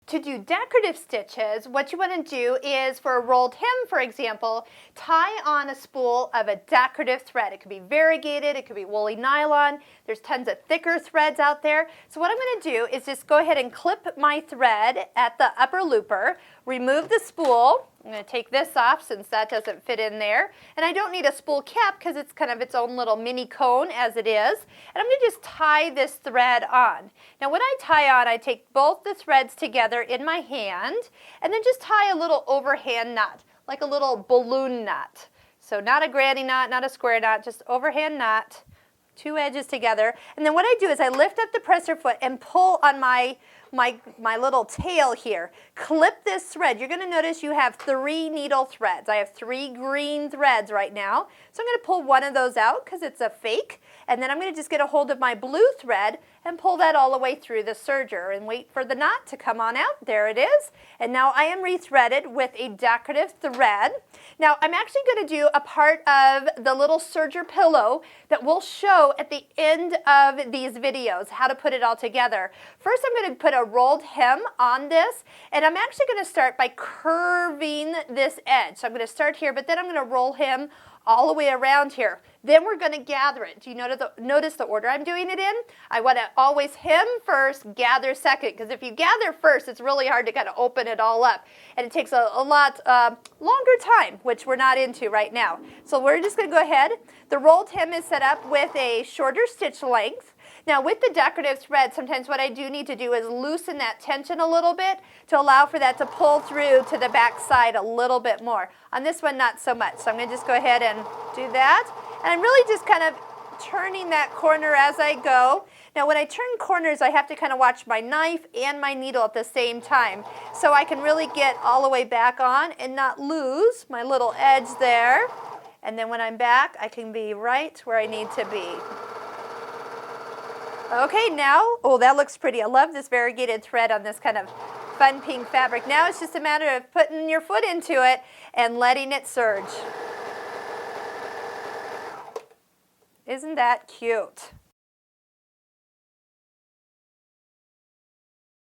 to do decorative stitches, what you want to do is, for a rolled hem, for example, tie on a spool of a decorative thread. It could be variegated, it could be woolly nylon. There's tons of thicker threads out there. So what I'm going to do is just go ahead and clip my thread at the upper looper, remove the spool. I'm going to take this off since that doesn't fit in there. And I don't need a spool cap because it's kind of its own little mini cone as it is. And I'm going to just tie this thread on. Now when I tie on, I take both the threads together in my hand and then just tie a little overhand knot, like a little balloon knot. So not a granny knot, not a square knot, just overhand knot, two edges together. And then what I do is I lift up the presser foot and pull on my little tail here. Clip this thread. You're going to notice you have 3 needle threads. I have 3 green threads right now. So I'm going to pull one of those out because it's a fake. And then I'm going to just get a hold of my blue thread and pull that all the way through the serger and wait for the knot to come on out. There it is. And now I am rethreaded with a decorative thread. Now I'm actually going to do a part of the little serger pillow that we'll show at the end of these videos, how to put it all together. First I'm going to put a rolled hem on this, and I'm actually going to start by curving this edge. So I'm going to start here, but then I'm going to roll hem all the way around here. Then we're going to gather it. Do you notice the order I'm doing it in? I want to always hem first, gather second, because if you gather first, it's really hard to kind of open it all up. And it takes a lot longer time, which we're not into right now. So we're just going to go ahead. The rolled hem is set up with a shorter stitch length. Now with the decorative thread, sometimes what I do need to do is loosen that tension a little bit to allow for that to pull through to the back side a little bit more. On this one, not so much. So I'm going to just go ahead and do that. And I'm really just kind of turning that corner as I go. Now when I turn corners, I have to kind of watch my knife and my needle at the same time, so I can really get all the way back on and not lose my little edge there. And then when I'm back, I can be right where I need to be. Okay, now, oh, that looks pretty. I love this variegated thread on this kind of fun pink fabric. Now it's just a matter of putting your foot into it and letting it surge. Isn't that cute?